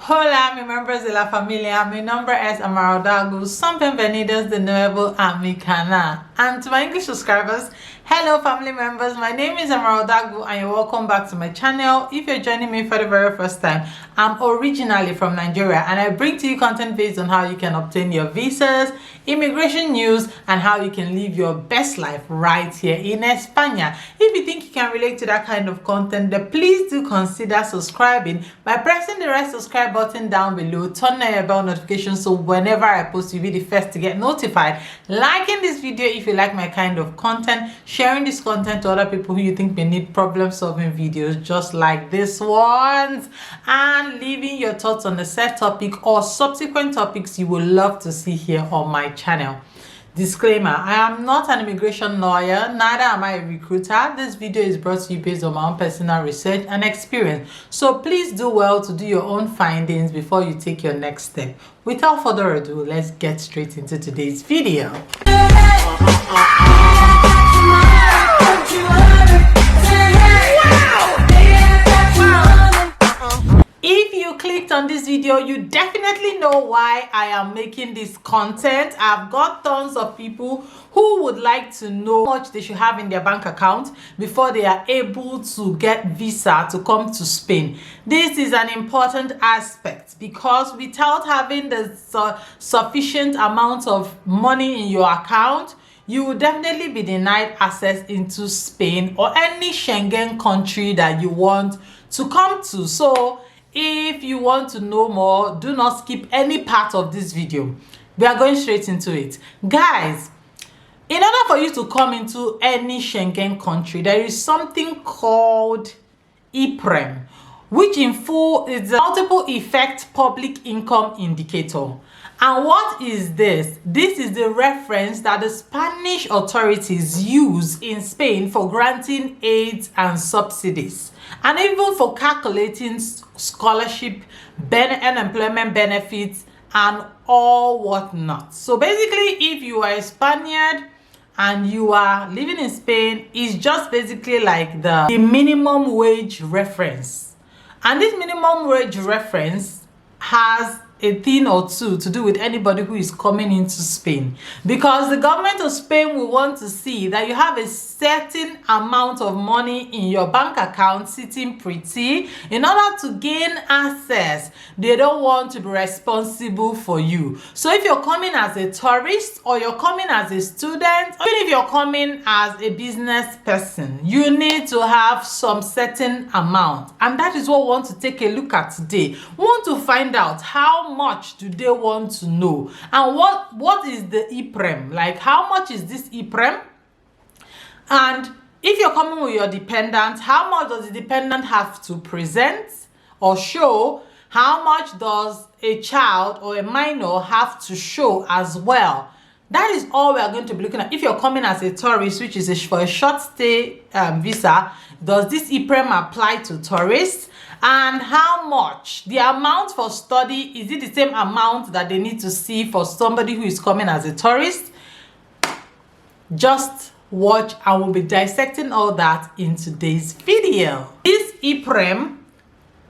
Hola, mi members de la familia. Mi nombre es Amara Udeagwu. Son bienvenidos de nuevo a mi canal. And to my English subscribers, hello family members. My name is Amara Udeagwu and you're welcome back to my channel. If you're joining me for the very first time, I'm originally from Nigeria and I bring to you content based on how you can obtain your visas, immigration news, and how you can live your best life right here in España. If you think you can relate to that kind of content, then please do consider subscribing by pressing the red subscribe button down below. Turn on your bell notification so whenever I post, you'll be the first to get notified. Liking this video if you like my kind of content, sharing this content to other people who you think may need problem solving videos just like this ones, and leaving your thoughts on the set topic or subsequent topics you would love to see here on my channel. Disclaimer: I am not an immigration lawyer, neither am I a recruiter. This video is brought to you based on my own personal research and experience, so please do well to do your own findings before you take your next step. Without further ado, let's get straight into today's video. If you clicked on this video, you definitely know why I am making this content. I've got tons of people who would like to know how much they should have in their bank account before they are able to get visa to come to Spain. This is an important aspect because without having the sufficient amount of money in your account, you will definitely be denied access into Spain or any Schengen country that you want to come to. So if you want to know more, do not skip any part of this video. We are going straight into it. Guys, in order for you to come into any Schengen country, there is something called EEM, which in full is the multiple effect public income indicator. And what is this? This is the reference that the Spanish authorities use in Spain for granting aids and subsidies, and even for calculating scholarship, unemployment benefits, and all whatnot. So basically, if you are a Spaniard and you are living in Spain, it's just basically like the minimum wage reference. And this minimum wage reference has a thing or two to do with anybody who is coming into Spain, because the government of Spain will want to see that you have a certain amount of money in your bank account sitting pretty in order to gain access. They don't want to be responsible for you. So if you're coming as a tourist, or you're coming as a student, or even if you're coming as a business person, you need to have some certain amount, and that is what we want to take a look at today. We want to find out how much do they want to know, and what is the EEM, like how much is this EEM, and if you're coming with your dependent, how much does the dependent have to present or show? How much does a child or a minor have to show as well? That is all we are going to be looking at. If you're coming as a tourist, which is for a short stay visa, does this EEM apply to tourists? And how much? The amount for study, is it the same amount that they need to see for somebody who is coming as a tourist? Just watch, and we'll be dissecting all that in today's video. This EEM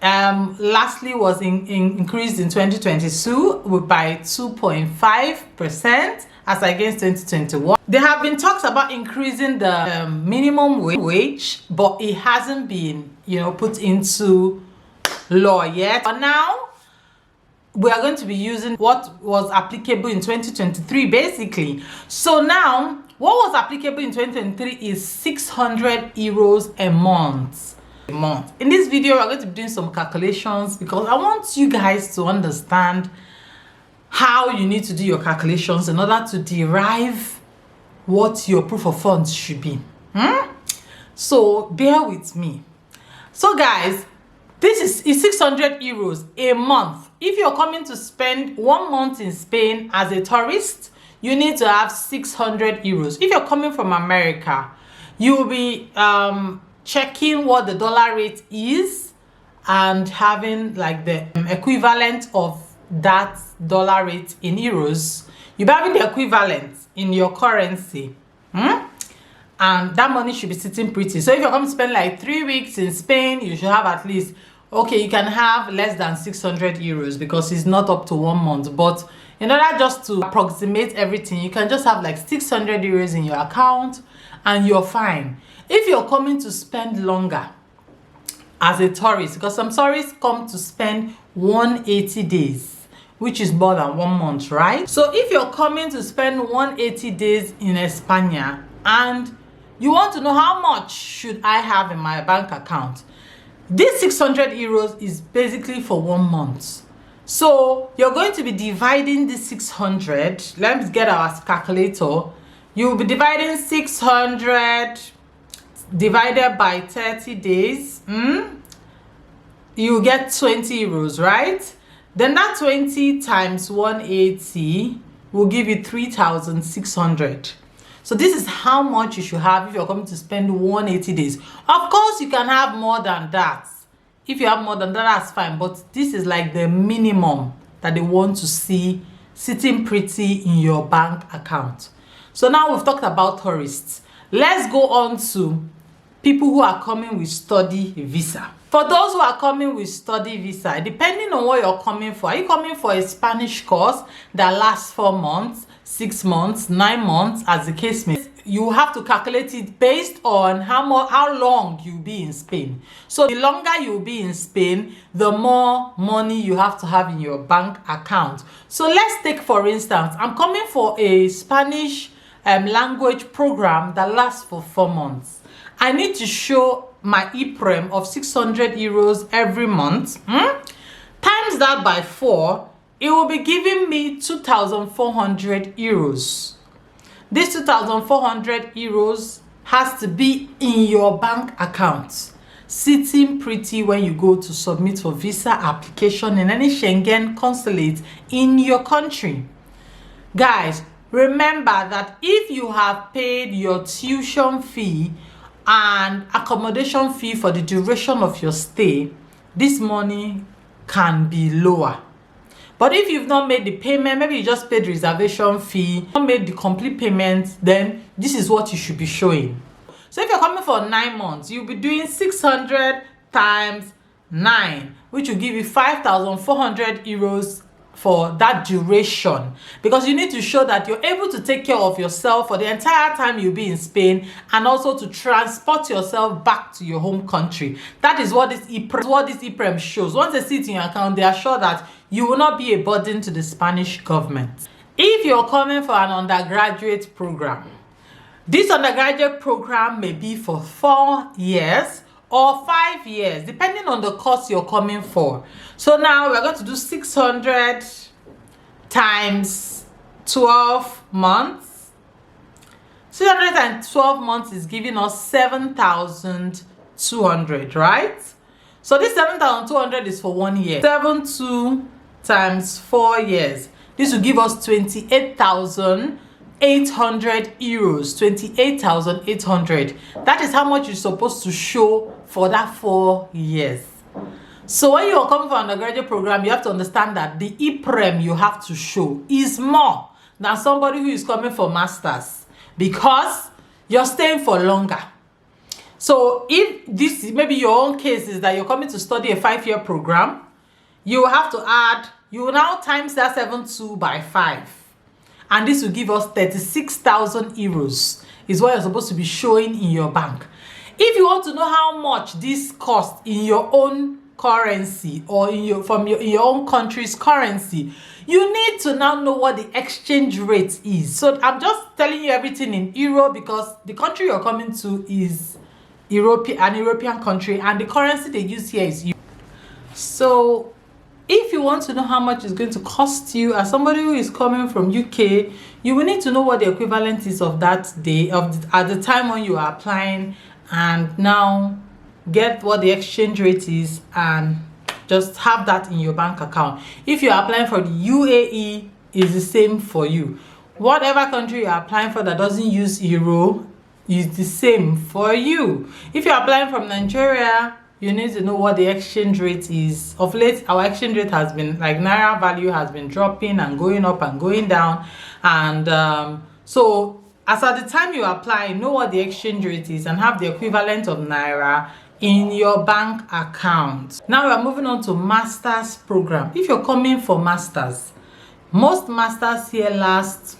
lastly was increased in 2022 by 2.5% as against 2021. There have been talks about increasing the minimum wage, but it hasn't been, put into law yet. But now we are going to be using what was applicable in 2023 basically. So now what was applicable in 2023 is 600 euros a month. In this video, we're going to be doing some calculations because I want you guys to understand how you need to do your calculations in order to derive what your proof of funds should be. So bear with me. So guys, this is 600 euros a month. If you're coming to spend 1 month in Spain as a tourist, you need to have 600 euros. If you're coming from America, you will be checking what the dollar rate is and having like the equivalent of that dollar rate in euros. You'll be having the equivalent in your currency. And that money should be sitting pretty. So if you're going to spend like 3 weeks in Spain, you should have at least okay, you can have less than 600 euros because it's not up to 1 month. But in order just to approximate everything, you can just have like 600 euros in your account and you're fine. If you're coming to spend longer as a tourist, because some tourists come to spend 180 days, which is more than 1 month, right? So if you're coming to spend 180 days in España and you want to know how much should I have in my bank account, this 600 euros is basically for 1 month. So you're going to be dividing the 600. Let's get our calculator. You'll be dividing 600 divided by 30 days. You get 20 euros, right? Then that 20 times 180 will give you 3,600. So this is how much you should have if you're coming to spend 180 days. Of course, you can have more than that. If you have more than that, that's fine. But this is like the minimum that they want to see sitting pretty in your bank account. So now we've talked about tourists. Let's go on to people who are coming with study visa. For those who are coming with study visa, depending on what you're coming for, are you coming for a Spanish course that lasts 4 months, 6 months, 9 months, as the case may be? You have to calculate it based on how long you'll be in Spain. So the longer you'll be in Spain, the more money you have to have in your bank account. So let's take, for instance, I'm coming for a Spanish language program that lasts for 4 months. I need to show my EEM of 600 euros every month. Times that by 4, it will be giving me 2,400 euros. This 2,400 euros has to be in your bank account, sitting pretty when you go to submit for visa application in any Schengen consulate in your country. Guys, remember that if you have paid your tuition fee and accommodation fee for the duration of your stay, this money can be lower. But if you've not made the payment, maybe you just paid reservation fee, not made the complete payment, then this is what you should be showing. So if you're coming for 9 months, you'll be doing 600 times 9, which will give you 5,400 euros for that duration, because you need to show that you're able to take care of yourself for the entire time you'll be in Spain, and also to transport yourself back to your home country. That is what this EEM shows. Once they see it in your account, they are sure that you will not be a burden to the Spanish government. If you're coming for an undergraduate program, this undergraduate program may be for 4 years or 5 years, depending on the course you're coming for. So now we're going to do 600 times 12 months. 600 times 12 months is giving us 7,200, right? So this 7,200 is for 1 year. 72 times 4 years. This will give us 28,800 euros. 28,800. That is how much you're supposed to show for that 4 years. So when you're coming for an undergraduate program, you have to understand that the EEM you have to show is more than somebody who is coming for masters, because you're staying for longer. So if this maybe your own case is that you're coming to study a 5-year program, you will have to add, you will now times that 72 by 5. And this will give us 36,000 euros is what you're supposed to be showing in your bank. If you want to know how much this costs in your own currency or in your own country's currency, you need to now know what the exchange rate is. So I'm just telling you everything in euro because the country you're coming to is an European country, and the currency they use here is euro. So if you want to know how much it's going to cost you as somebody who is coming from UK, you will need to know what the equivalent is of that day at the time when you are applying, and now get what the exchange rate is and just have that in your bank account. If you are applying for the UAE, is the same for you. Whatever country you are applying for that doesn't use euro is the same for you. If you are applying from Nigeria, you need to know what the exchange rate is. Of late, our exchange rate has been, like, naira value has been dropping and going up and going down, and so as at the time you apply, know what the exchange rate is and have the equivalent of naira in your bank account. Now we are moving on to master's program. If you're coming for masters, most masters here last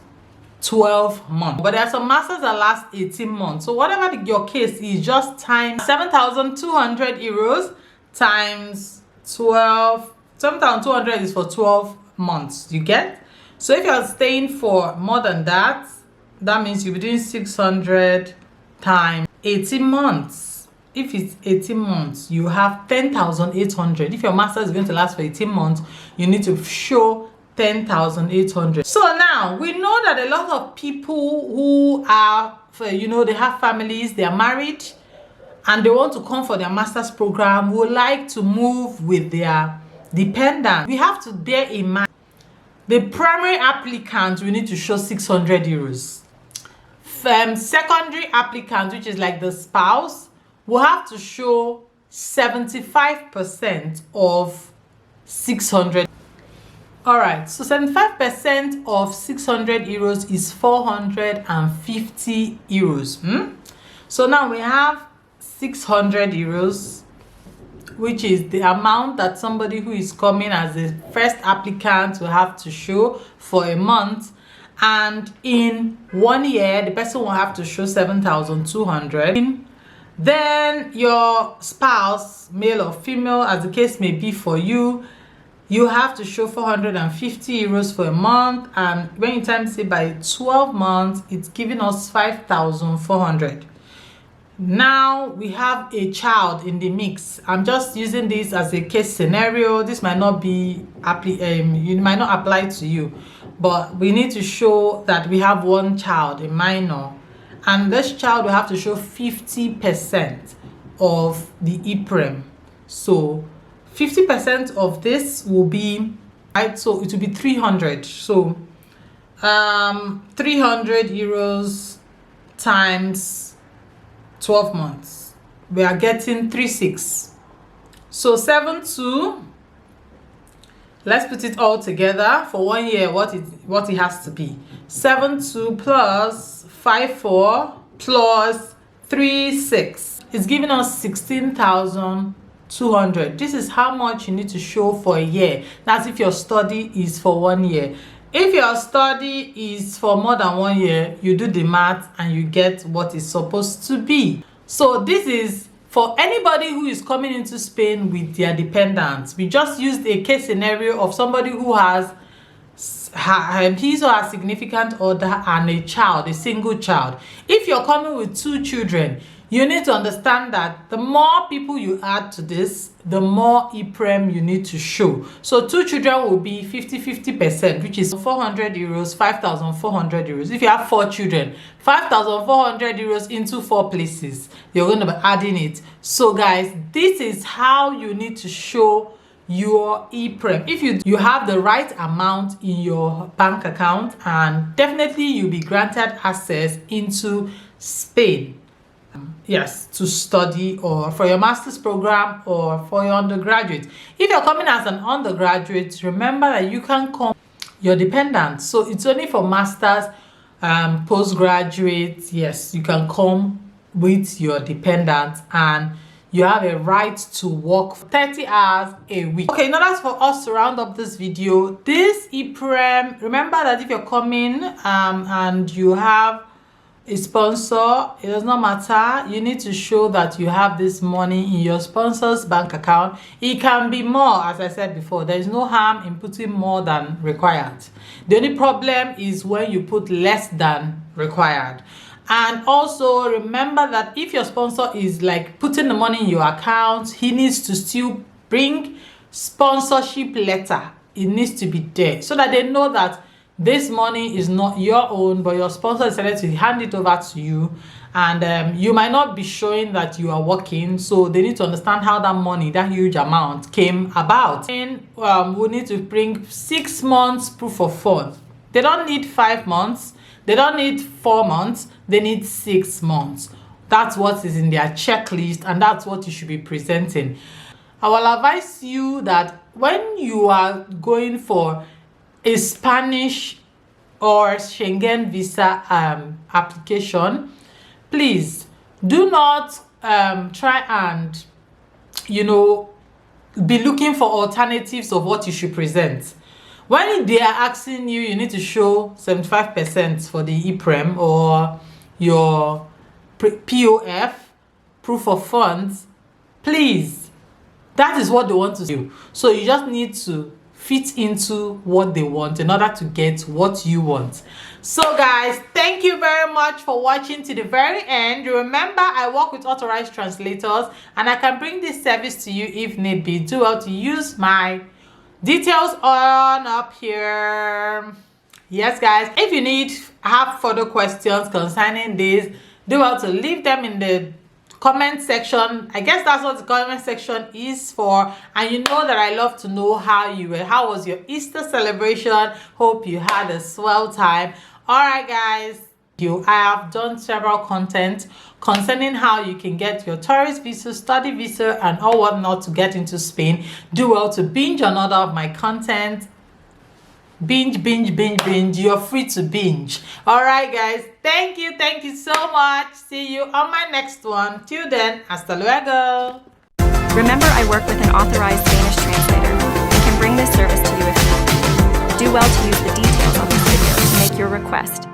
12 months, but there are some masters that last 18 months. So whatever your case is, just times 7,200 euros times 12. 7,200 is for 12 months, you get? So if you're staying for more than that, that means you'll be doing 600 times 18 months. If it's 18 months, you have 10,800. If your master is going to last for 18 months, you need to show 10,800. So now we know that a lot of people who are, you know, they have families, they are married, and they want to come for their master's program, would like to move with their dependent. We have to bear in mind the primary applicant, we need to show 600 euros. Secondary applicant, which is like the spouse, will have to show 75% of 600. All right, so 75% of 600 euros is 450 euros. So now we have 600 euros, which is the amount that somebody who is coming as the first applicant will have to show for a month. And in 1 year, the person will have to show 7,200. Then your spouse, male or female, as the case may be for you, you have to show 450 euros for a month. And when you times it by 12 months, it's giving us 5,400. Now we have a child in the mix. I'm just using this as a case scenario. This might not be it might not apply to you, but we need to show that we have one child, a minor, and this child will have to show 50% of the EEM. So 50% of this will be, right, so it will be 300. So 300 euros times 12 months, we are getting 36. So 72, let's put it all together for 1 year, what it has to be. 72 plus 54 plus 36 is giving us 16,200. This is how much you need to show for a year. That's if your study is for 1 year. If your study is for more than 1 year, you do the math and you get what it's supposed to be. So this is for anybody who is coming into Spain with their dependents. We just used a case scenario of somebody who has his or her significant other and a child, a single child. If you're coming with 2 children, you need to understand that the more people you add to this, the more EEM you need to show. So 2 children will be 50%, which is 400 euros, 5,400 euros. If you have 4 children, 5,400 euros into 4 places, you're going to be adding it. So guys, this is how you need to show your EEM. If you have the right amount in your bank account, and definitely you'll be granted access into Spain. Yes, to study or for your master's program or for your undergraduate. If you're coming as an undergraduate, remember that you can come your dependent. So it's only for masters, postgraduate. Yes, you can come with your dependent and you have a right to work 30 hours a week. Okay, now that's for us to round up this video. This EEM, remember that if you're coming and you have a sponsor, it does not matter. You need to show that you have this money in your sponsor's bank account. It can be more, as I said before. There is no harm in putting more than required. The only problem is when you put less than required. And also remember that if your sponsor is like putting the money in your account, he needs to still bring sponsorship letter. It needs to be there so that they know that this money is not your own, but your sponsor decided to hand it over to you. And you might not be showing that you are working, so they need to understand how that money, that huge amount, came about. And we need to bring 6 months proof of funds. They don't need 5 months, they don't need 4 months, they need 6 months. That's what is in their checklist, and that's what you should be presenting. I will advise you that when you are going for a Spanish or Schengen visa application, please do not try and, you know, be looking for alternatives of what you should present. When they are asking you, you need to show 75% for the EPREM or your POF, proof of funds, please, that is what they want to do. So you just need to fit into what they want in order to get what you want. So guys, thank you very much for watching to the very end. Remember, I work with authorized translators and I can bring this service to you if need be. Do well to use my details on up here. Yes guys, if you have further questions concerning this, do well to leave them in the comment section. I guess that's what the comment section is for. And you know that I love to know how was your Easter celebration. Hope you had a swell time. All right guys, I have done several content concerning how you can get your tourist visa, study visa, and all whatnot to get into Spain. Do well to binge another of my content. Binge. You're free to binge. All right guys, thank you so much. See you on my next one. Till then, hasta luego. Remember, I work with an authorized Spanish translator and can bring this service to you if you want. Do well to use the details on this video to make your request.